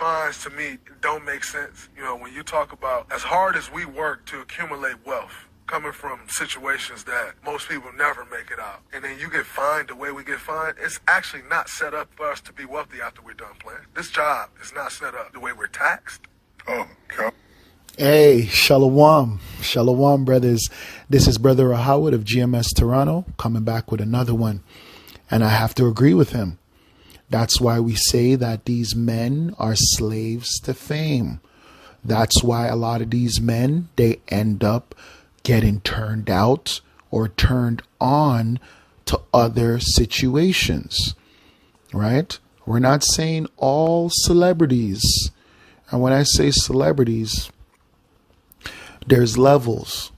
fines to me don't make sense. You know, when you talk about as hard as we work to accumulate wealth, coming from situations that most people never make it out, and then you get fined the way we get fined, it's actually not set up for us to be wealthy after we're done playing. This job is not set up the way we're taxed. Oh, okay. Hey, Shalom. Shalom, brothers. This is Brother Howard of GMS Toronto coming back with another one. And I have to agree with him. That's why we say that these men are slaves to fame. That's why a lot of these men, they end up getting turned out or turned on to other situations, right? We're not saying all celebrities. And when I say celebrities, there's levels,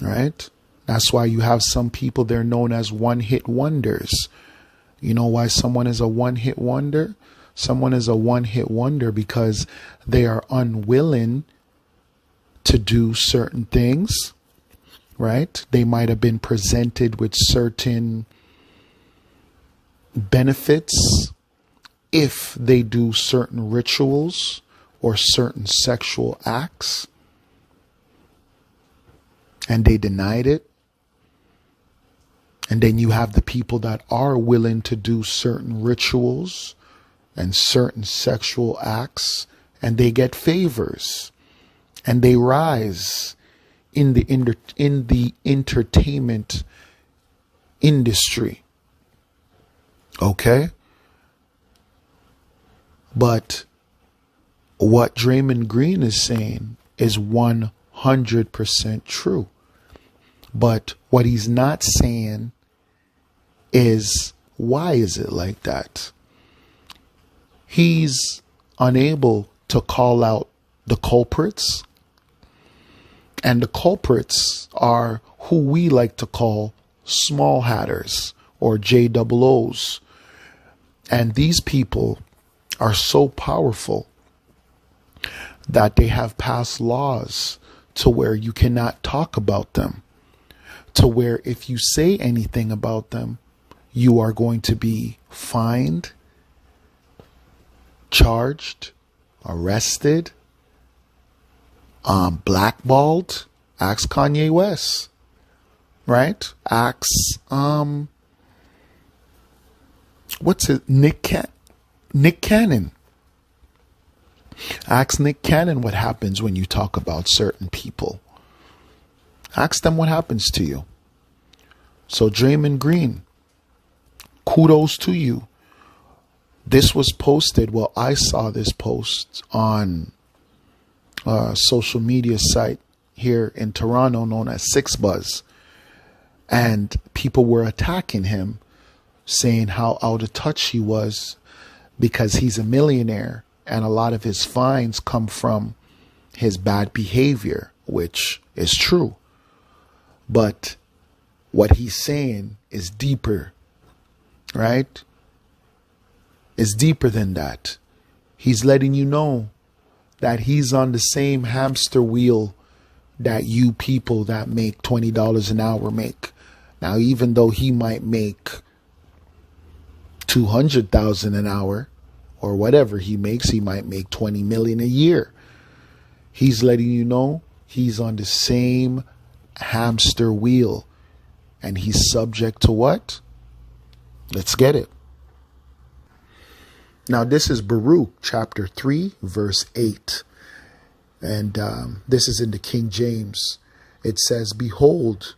right? That's why you have some people, they're known as one-hit wonders. You know why someone is a one-hit wonder? Someone is a one-hit wonder because they are unwilling to do certain things, right? They might have been presented with certain benefits if they do certain rituals or certain sexual acts, and they denied it. And then you have the people that are willing to do certain rituals and certain sexual acts, and they get favors and they rise in the entertainment industry. Okay? But what Draymond Green is saying is 100% true. But what he's not saying is, why is it like that? He's unable to call out the culprits. And the culprits are who we like to call small hatters or JOOs. And these people are so powerful that they have passed laws to where you cannot talk about them, to where if you say anything about them, you are going to be fined, charged, arrested, blackballed. Ask Kanye West, right? Ask, Nick Cannon. Ask Nick Cannon what happens when you talk about certain people. Ask them what happens to you. So Draymond Green, kudos to you. This was posted. Well, I saw this post on a social media site here in Toronto known as Six Buzz. And people were attacking him, saying how out of touch he was because he's a millionaire and a lot of his fines come from his bad behavior, which is true. But what he's saying is deeper, right? It's deeper than that. He's letting you know that he's on the same hamster wheel that you people that make $20 an hour make. Now, even though he might make $200,000 an hour or whatever he makes, he might make $20 million a year. He's letting you know he's on the same hamster wheel, and he's subject to what? Let's get it. Now, this is Baruch chapter 3, verse 8. And this is in the King James. It says, "Behold,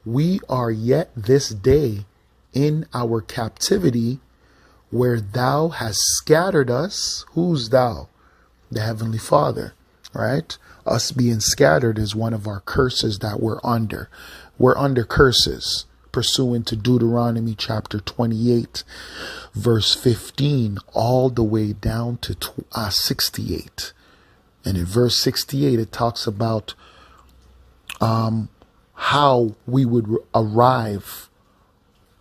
we are yet this day in our captivity, where thou hast scattered us." Who's thou? The Heavenly Father, right? Us being scattered is one of our curses that we're under. We're under curses, pursuant to Deuteronomy chapter 28, verse 15, all the way down to 68. And in verse 68, it talks about how we would arrive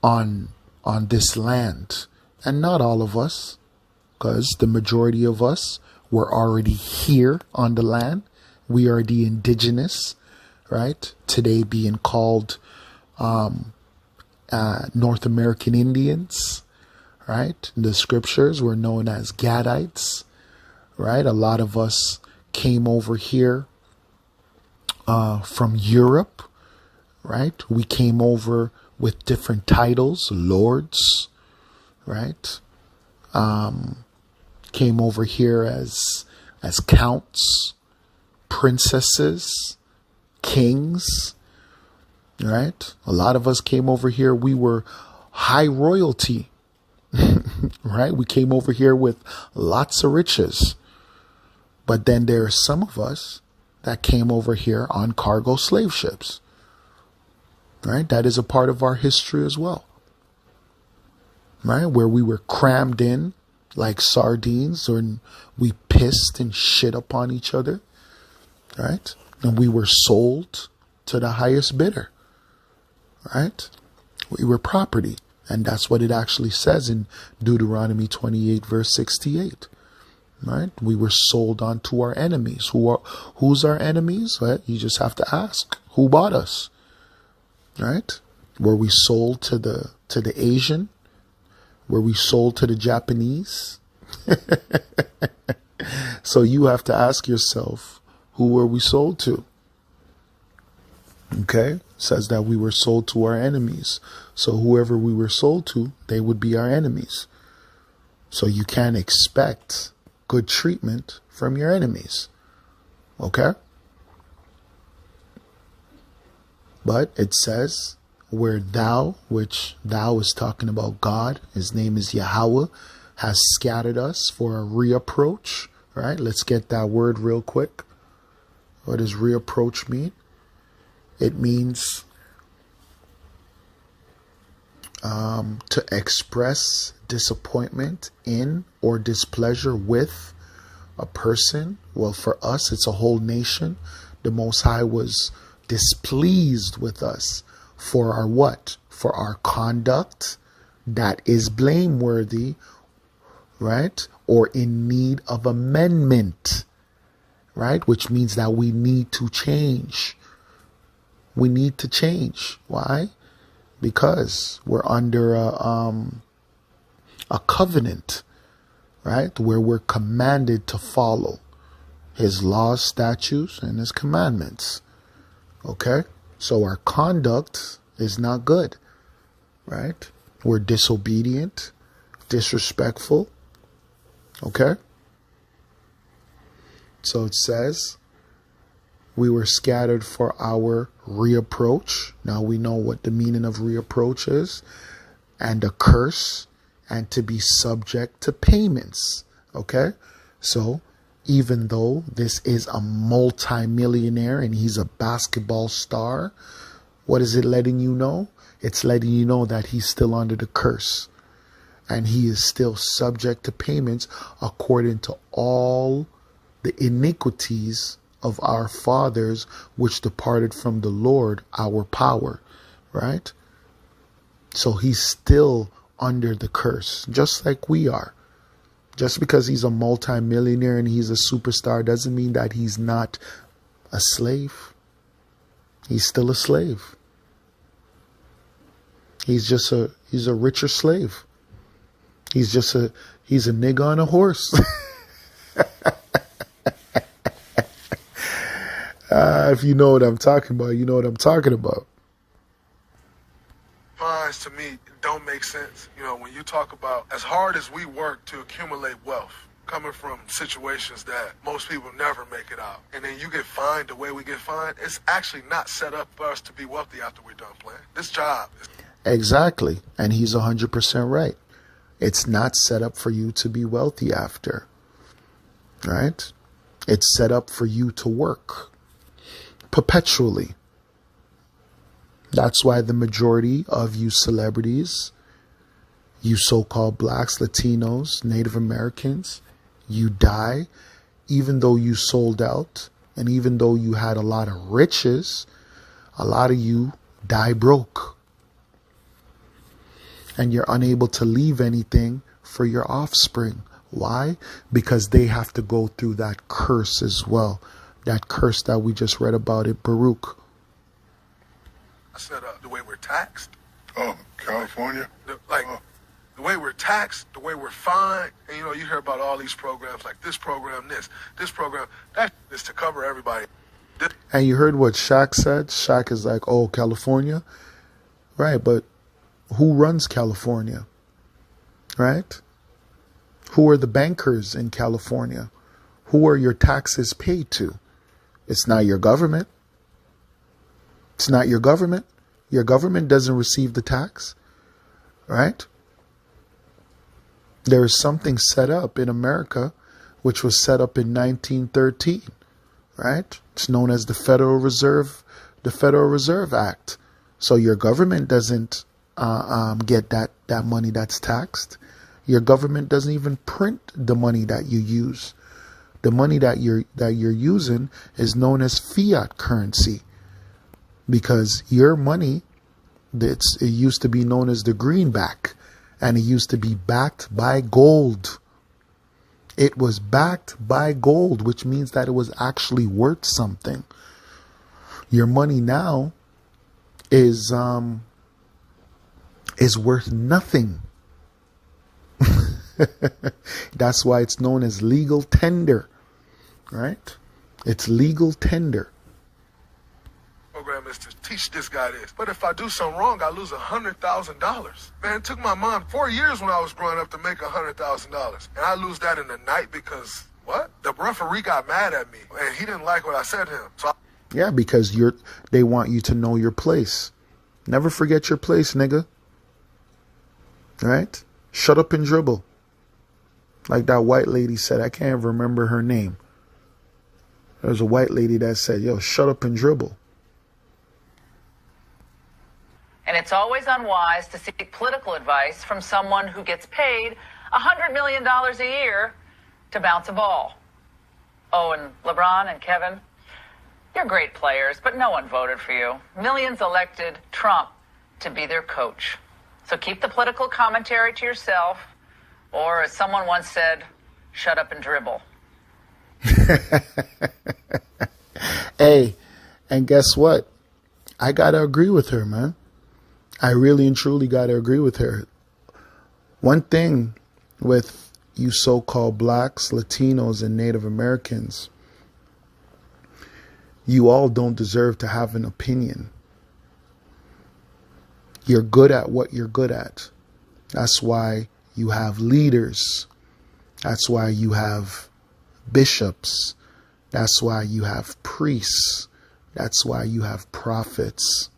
on this land. And not all of us, because the majority of us were already here on the land. We are the indigenous, right? Today being called North American Indians, right? In the scriptures, we're known as Gadites, right? A lot of us came over here from Europe, right? We came over with different titles, lords, right? Came over here as counts, princesses, kings, right? A lot of us came over here. We were high royalty, right? We came over here with lots of riches. But then there are some of us that came over here on cargo slave ships, right? That is a part of our history as well, right? Where we were crammed in like sardines, or we pissed and shit upon each other, right? And we were sold to the highest bidder, right? We were property. And that's what it actually says in Deuteronomy 28, verse 68, right? We were sold on to our enemies. Who's our enemies? Right? You just have to ask, who bought us, right? Were we sold to the Asian? Were we sold to the Japanese? So you have to ask yourself, who were we sold to? Okay, it says that we were sold to our enemies. So whoever we were sold to, they would be our enemies. So you can't expect good treatment from your enemies. Okay? But it says, where thou, which thou is talking about God, his name is Yahweh, has scattered us for a reapproach. Right? Let's get that word real quick. What does reapproach mean? It means to express disappointment in or displeasure with a person. Well, for us, it's a whole nation. The Most High was displeased with us for our what? For our conduct that is blameworthy, right? Or in need of amendment, right? Which means that we need to change. We need to change. Why? Because we're under a covenant, right? Where we're commanded to follow his laws, statutes, and his commandments. Okay? So our conduct is not good, right? We're disobedient, disrespectful. Okay? So it says, we were scattered for our reapproach. Now we know what the meaning of reapproach is. And a curse, and to be subject to payments. Okay? So even though this is a multi-millionaire and he's a basketball star, what is it letting you know? It's letting you know that he's still under the curse. And he is still subject to payments according to all the iniquities of our fathers, which departed from the Lord, our power, right? So he's still under the curse, just like we are. Just because he's a multi-millionaire and he's a superstar doesn't mean that he's not a slave. He's still a slave. He's a richer slave. He's a nigga on a horse. If you know what I'm talking about, you know what I'm talking about. Fines to me don't make sense. You know, when you talk about as hard as we work to accumulate wealth, coming from situations that most people never make it out, and then you get fined the way we get fined, it's actually not set up for us to be wealthy after we're done playing. This job is... Exactly. And he's 100% right. It's not set up for you to be wealthy after, right? It's set up for you to work perpetually. That's why the majority of you celebrities, you so-called blacks, Latinos, Native Americans, you die, even though you sold out, and even though you had a lot of riches, a lot of you die broke. And you're unable to leave anything for your offspring. Why? Because they have to go through that curse as well. That curse that we just read about in Baruch. I said the way we're taxed. Oh, California? the way we're taxed, the way we're fined, and you hear about all these programs like this program, this program, that is to cover everybody. And you heard what Shaq said? Shaq is like, oh, California? Right, but who runs California? Right? Who are the bankers in California? Who are your taxes paid to? It's not your government. It's not your government. Your government doesn't receive the tax. Right? There is something set up in America which was set up in 1913. Right? It's known as the Federal Reserve Act. So your government doesn't get that money that's taxed. Your government doesn't even print the money that you use. The money that you're using is known as fiat currency, because your money, it used to be known as the greenback, and it used to be backed by gold. It was backed by gold, which means that it was actually worth something. Your money now is worth nothing. That's why it's known as legal tender, right? It's legal tender. Program is to teach this guy this. But if I do something wrong, I lose $100,000. Man, it took my mom 4 years when I was growing up to make $100,000. And I lose that in the night because, what? The referee got mad at me and he didn't like what I said to him. Yeah, because they want you to know your place. Never forget your place, nigga. Right? Shut up and dribble. Like that white lady said, I can't even remember her name. There's a white lady that said, yo, shut up and dribble. And it's always unwise to seek political advice from someone who gets paid $100 million a year to bounce a ball. Oh, and LeBron and Kevin, you're great players, but no one voted for you. Millions elected Trump to be their coach. So keep the political commentary to yourself, or as someone once said, shut up and dribble. Hey, and guess what? I got to agree with her, man. I really and truly got to agree with her. One thing with you so-called blacks, Latinos, and Native Americans, you all don't deserve to have an opinion. You're good at what you're good at. That's why you have leaders. That's why you have bishops. That's why you have priests. That's why you have prophets.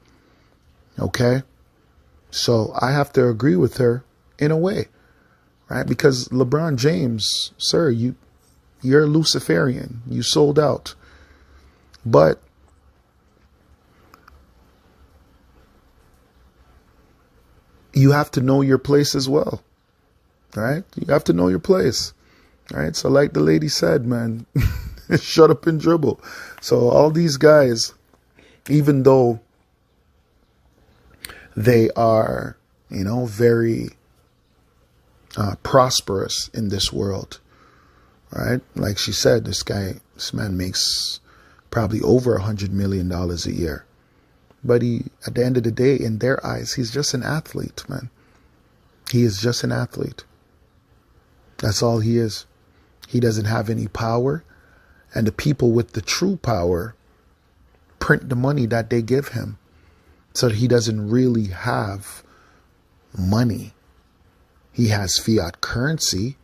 Okay? So I have to agree with her in a way, right? Because LeBron James, sir, you're a Luciferian. You sold out. But you have to know your place as well, right? You have to know your place, right? So like the lady said, man, shut up and dribble. So all these guys, even though they are, very prosperous in this world, right? Like she said, this man makes probably over $100 million a year. But at the end of the day, in their eyes, he's just an athlete, man. He is just an athlete. That's all he is. He doesn't have any power. And the people with the true power print the money that they give him. So he doesn't really have money. He has fiat currency.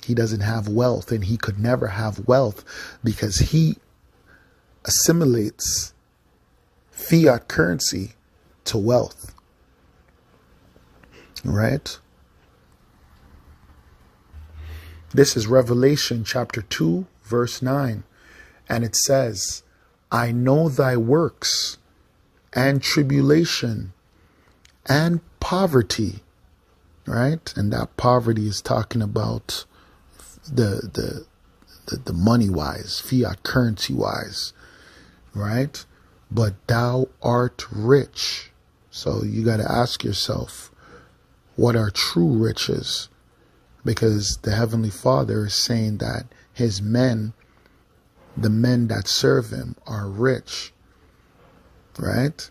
He doesn't have wealth, and he could never have wealth because he assimilates fiat currency to wealth. Right? This is Revelation chapter 2, verse 9. And it says, I know thy works and tribulation and poverty. Right? And that poverty is talking about the money wise, fiat currency wise. Right? But thou art rich. So you got to ask yourself, what are true riches? Because the Heavenly Father is saying that his men, the men that serve him, are rich. Right?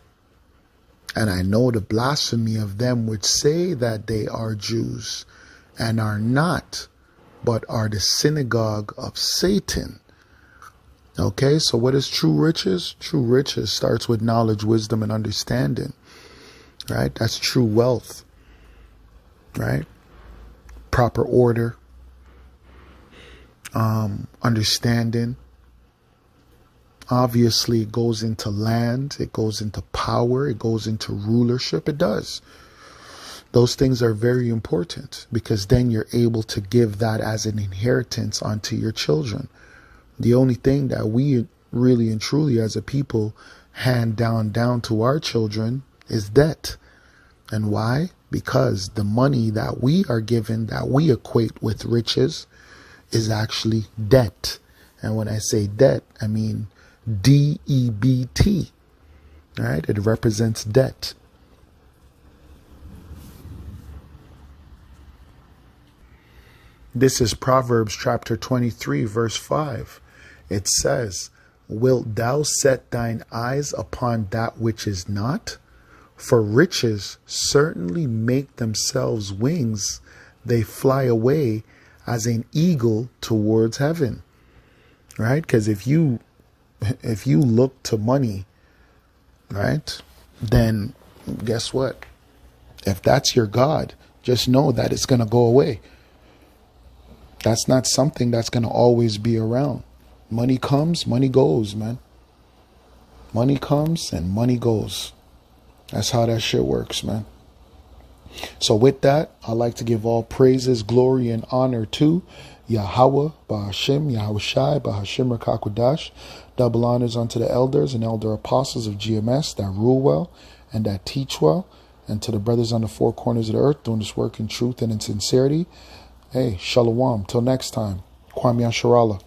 And I know the blasphemy of them which say that they are Jews and are not, but are the synagogue of Satan. Okay, so what is true riches? True riches starts with knowledge, wisdom, and understanding. Right? That's true wealth. Right? Proper order. Understanding. Obviously, it goes into land. It goes into power. It goes into rulership. It does. Those things are very important because then you're able to give that as an inheritance onto your children. The only thing that we really and truly as a people hand down to our children is debt. And why? Because the money that we are given, that we equate with riches, is actually debt. And when I say debt, I mean DEBT. Right? It represents debt. This is Proverbs chapter 23, verse 5. It says, "Wilt thou set thine eyes upon that which is not? For riches certainly make themselves wings. They fly away as an eagle towards heaven." Right? Because if you look to money, right, then guess what? If that's your God, just know that it's going to go away. That's not something that's going to always be around. Money comes, money goes, man. Money comes and money goes. That's how that shit works, man. So with that, I'd like to give all praises, glory, and honor to Yahweh, Bahashim, Yahweh Shai, Bahashim Rakakwadash. Double honors unto the elders and elder apostles of GMS that rule well and that teach well. And to the brothers on the four corners of the earth doing this work in truth and in sincerity. Hey, shalom. Till next time. Kwame Yasharallah.